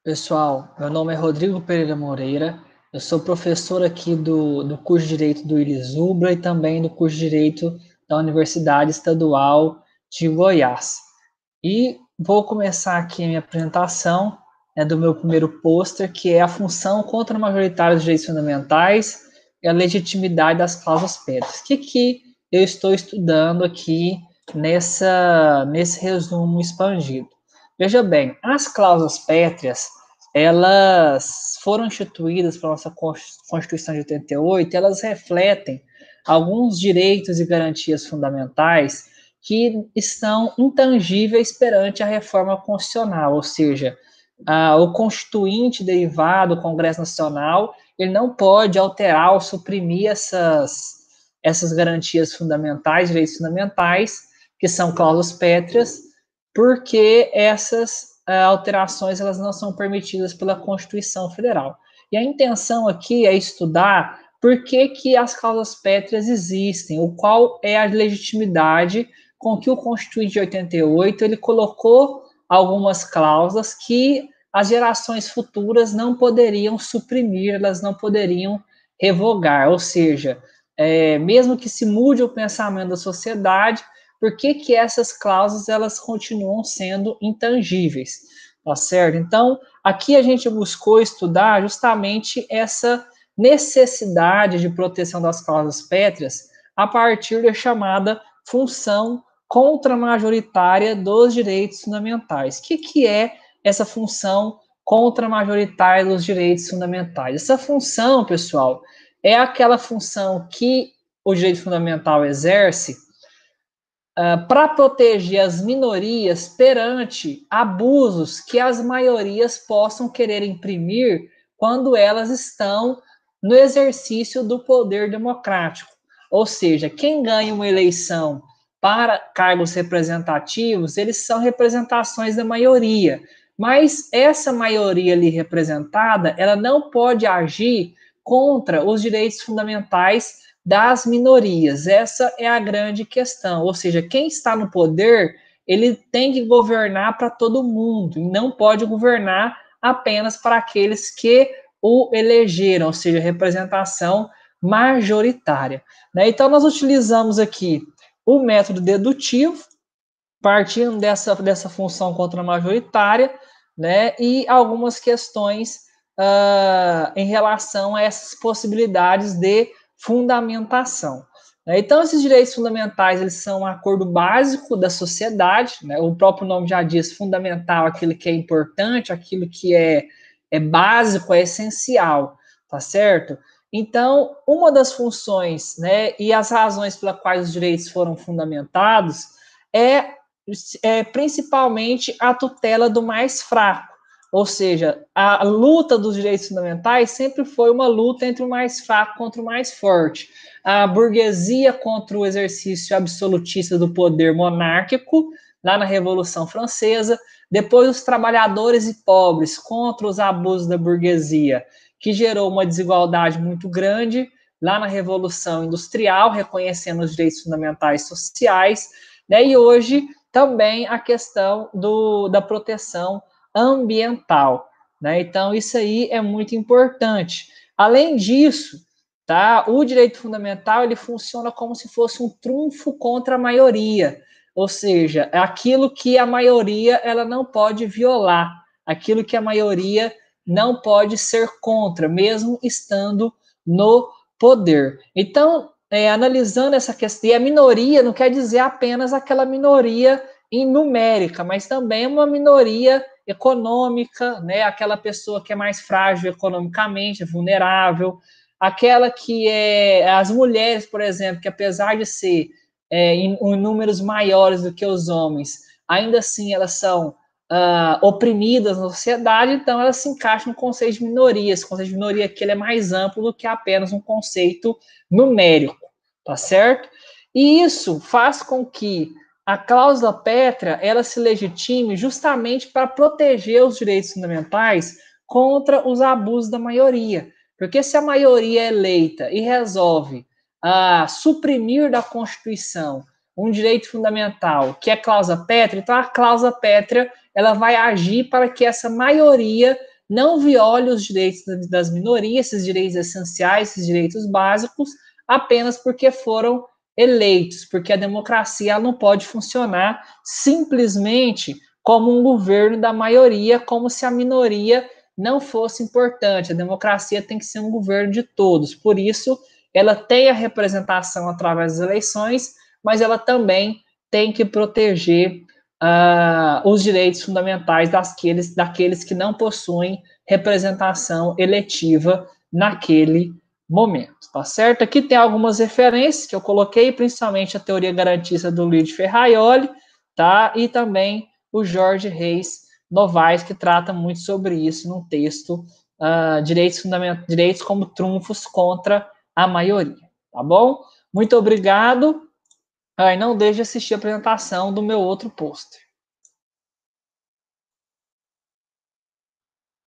Pessoal, meu nome é Rodrigo Pereira Moreira, eu sou professor aqui do curso de Direito do Irizubra e também do curso de Direito da Universidade Estadual de Goiás. E vou começar aqui a minha apresentação, do meu primeiro pôster, que é a função contra-majoritária dos direitos fundamentais e a legitimidade das cláusulas pétreas. O que eu estou estudando aqui nesse resumo expandido? Veja bem, as cláusulas pétreas, elas foram instituídas pela nossa Constituição de 88, elas refletem alguns direitos e garantias fundamentais que estão intangíveis perante a reforma constitucional, ou seja, o constituinte derivado do Congresso Nacional, ele não pode alterar ou suprimir essas garantias fundamentais, direitos fundamentais, que são cláusulas pétreas, porque essas alterações elas não são permitidas pela Constituição Federal. E a intenção aqui é estudar por que as cláusulas pétreas existem, o qual é a legitimidade com que o Constituinte de 88 ele colocou algumas cláusulas que as gerações futuras não poderiam suprimir, elas não poderiam revogar, ou seja, mesmo que se mude o pensamento da sociedade, por que essas cláusulas elas continuam sendo intangíveis, tá certo? Então, aqui a gente buscou estudar justamente essa necessidade de proteção das cláusulas pétreas a partir da chamada função contramajoritária dos direitos fundamentais. O que é essa função contramajoritária dos direitos fundamentais? Essa função, pessoal, é aquela função que o direito fundamental exerce para proteger as minorias perante abusos que as maiorias possam querer imprimir quando elas estão no exercício do poder democrático. Ou seja, quem ganha uma eleição para cargos representativos, eles são representações da maioria. Mas essa maioria ali representada, ela não pode agir contra os direitos fundamentais das minorias. Essa é a grande questão. Ou seja, quem está no poder, ele tem que governar para todo mundo e não pode governar apenas para aqueles que o elegeram, ou seja, representação majoritária. Né? Então, nós utilizamos aqui o método dedutivo, partindo dessa função contra-majoritária, né? E algumas questões em relação a essas possibilidades de fundamentação. Então, esses direitos fundamentais, eles são um acordo básico da sociedade, né? O próprio nome já diz, fundamental, aquilo que é importante, aquilo que é básico, é essencial, tá certo? Então, uma das funções, né, e as razões pelas quais os direitos foram fundamentados principalmente a tutela do mais fraco. Ou seja, a luta dos direitos fundamentais sempre foi uma luta entre o mais fraco contra o mais forte. A burguesia contra o exercício absolutista do poder monárquico, lá na Revolução Francesa. Depois, os trabalhadores e pobres contra os abusos da burguesia, que gerou uma desigualdade muito grande lá na Revolução Industrial, reconhecendo os direitos fundamentais sociais. Né? E hoje, também a questão da proteção ambiental. Né? Então, isso aí é muito importante. Além disso, tá, o direito fundamental ele funciona como se fosse um trunfo contra a maioria, ou seja, é aquilo que a maioria ela não pode violar, aquilo que a maioria não pode ser contra, mesmo estando no poder. Então, analisando essa questão, e a minoria não quer dizer apenas aquela minoria em numérica, mas também uma minoria econômica, né? Aquela pessoa que é mais frágil economicamente, vulnerável, aquela que é as mulheres, por exemplo, que apesar de ser em números maiores do que os homens, ainda assim elas são oprimidas na sociedade, então elas se encaixam no conceito de minorias. O conceito de minoria aqui ele é mais amplo do que apenas um conceito numérico, tá certo? E isso faz com que a cláusula pétrea ela se legitime justamente para proteger os direitos fundamentais contra os abusos da maioria. Porque se a maioria é eleita e resolve suprimir da Constituição um direito fundamental, que é a cláusula pétrea, então a cláusula pétrea ela vai agir para que essa maioria não viole os direitos das minorias, esses direitos essenciais, esses direitos básicos, apenas porque foram eleitos, porque a democracia ela não pode funcionar simplesmente como um governo da maioria, como se a minoria não fosse importante. A democracia tem que ser um governo de todos. Por isso, ela tem a representação através das eleições, mas ela também tem que proteger os direitos fundamentais daqueles que não possuem representação eletiva naquele momento, tá certo? Aqui tem algumas referências que eu coloquei, principalmente a teoria garantista do Luigi Ferraioli, tá? E também o Jorge Reis Novaes, que trata muito sobre isso no texto direitos como trunfos contra a maioria, tá bom? Muito obrigado. E não deixe de assistir a apresentação do meu outro pôster.